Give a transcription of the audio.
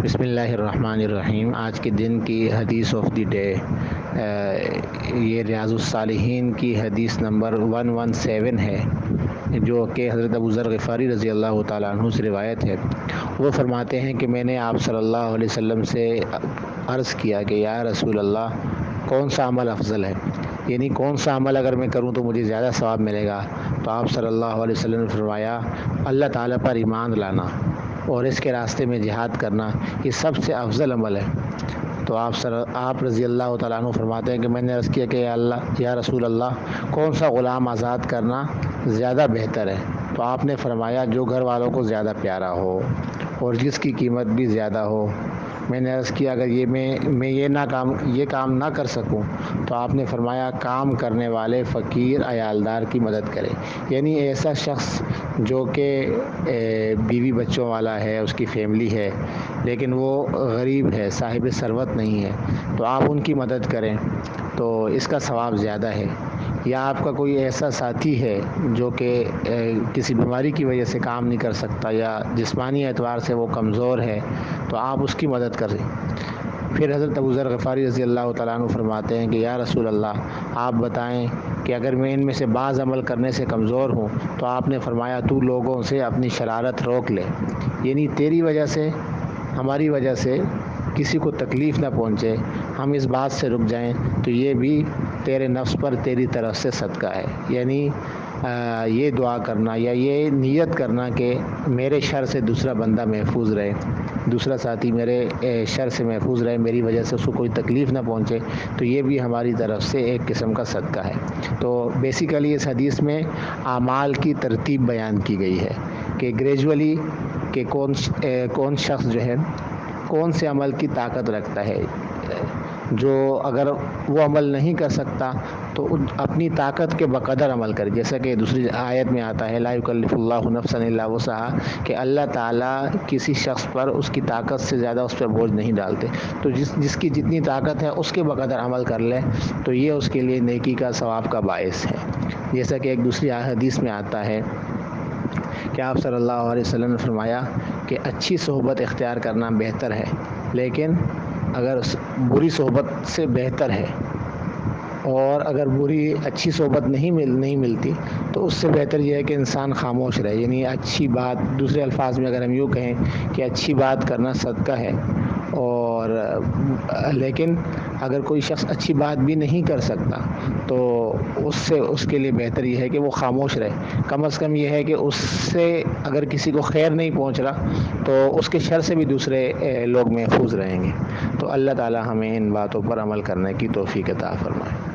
بسم اللہ الرحمن الرحیم۔ آج کے دن کی حدیث آف دی ڈے یہ ریاض الصالحین کی حدیث نمبر 117 ہے، جو کہ حضرت ابو ذر غفاری رضی اللہ تعالیٰ عنہ سے روایت ہے۔ وہ فرماتے ہیں کہ میں نے آپ صلی اللہ علیہ وسلم سے عرض کیا کہ یا رسول اللہ، کون سا عمل افضل ہے، یعنی کون سا عمل اگر میں کروں تو مجھے زیادہ ثواب ملے گا؟ تو آپ صلی اللہ علیہ وسلم نے فرمایا، اللہ تعالیٰ پر ایمان لانا اور اس کے راستے میں جہاد کرنا، یہ سب سے افضل عمل ہے۔ تو آپ رضی اللہ تعالیٰ عنہ فرماتے ہیں کہ میں نے عرض کیا کہ یا رسول اللہ، کون سا غلام آزاد کرنا زیادہ بہتر ہے؟ تو آپ نے فرمایا، جو گھر والوں کو زیادہ پیارا ہو اور جس کی قیمت بھی زیادہ ہو۔ میں نے عرض کیا، اگر میں یہ کام نہ کر سکوں تو آپ نے فرمایا، کام کرنے والے فقیر عیالدار کی مدد کرے، یعنی ایسا شخص جو کہ بیوی بچوں والا ہے، اس کی فیملی ہے لیکن وہ غریب ہے، صاحب ثروت نہیں ہے، تو آپ ان کی مدد کریں تو اس کا ثواب زیادہ ہے۔ یا آپ کا کوئی ایسا ساتھی ہے جو کہ کسی بیماری کی وجہ سے کام نہیں کر سکتا یا جسمانی اعتبار سے وہ کمزور ہے، تو آپ اس کی مدد کریں۔ پھر حضرت ابو ذر غفاری رضی اللہ تعالیٰ عنہ فرماتے ہیں کہ یا رسول اللہ، آپ بتائیں کہ اگر میں ان میں سے بعض عمل کرنے سے کمزور ہوں؟ تو آپ نے فرمایا، تو لوگوں سے اپنی شرارت روک لے، یعنی تیری وجہ سے، ہماری وجہ سے کسی کو تکلیف نہ پہنچے، ہم اس بات سے رک جائیں تو یہ بھی تیرے نفس پر تیری طرف سے صدقہ ہے۔ یعنی یہ دعا کرنا یا یہ نیت کرنا کہ میرے شر سے دوسرا بندہ محفوظ رہے، دوسرا ساتھی میرے شر سے محفوظ رہے، میری وجہ سے اس کو کوئی تکلیف نہ پہنچے، تو یہ بھی ہماری طرف سے ایک قسم کا صدقہ ہے۔ تو بیسیکلی اس حدیث میں اعمال کی ترتیب بیان کی گئی ہے کہ گریجولی کہ کون شخص جو ہے کون سے عمل کی طاقت رکھتا ہے، جو اگر وہ عمل نہیں کر سکتا تو اپنی طاقت کے بقدر عمل کرے، جیسا کہ دوسری آیت میں آتا ہے، لا یکلف اللہ نفسا الا وسعها، کہ اللہ تعالیٰ کسی شخص پر اس کی طاقت سے زیادہ اس پر بوجھ نہیں ڈالتے، تو جس کی جتنی طاقت ہے اس کے بقدر عمل کر لے تو یہ اس کے لیے نیکی کا ثواب کا باعث ہے۔ جیسا کہ ایک دوسری حدیث میں آتا ہے کہ آپ صلی اللہ علیہ وسلم نے فرمایا کہ اچھی صحبت اختیار کرنا بہتر ہے، لیکن اگر بری صحبت سے بہتر ہے، اور اگر اچھی صحبت نہیں ملتی تو اس سے بہتر یہ ہے کہ انسان خاموش رہے، یعنی اچھی بات، دوسرے الفاظ میں اگر ہم یوں کہیں کہ اچھی بات کرنا صدقہ ہے، اور لیکن اگر کوئی شخص اچھی بات بھی نہیں کر سکتا تو اس کے لیے بہتر یہ ہے کہ وہ خاموش رہے، کم از کم یہ ہے کہ اس سے اگر کسی کو خیر نہیں پہنچ رہا تو اس کے شر سے بھی دوسرے لوگ محفوظ رہیں گے۔ تو اللہ تعالی ہمیں ان باتوں پر عمل کرنے کی توفیق عطا فرمائے۔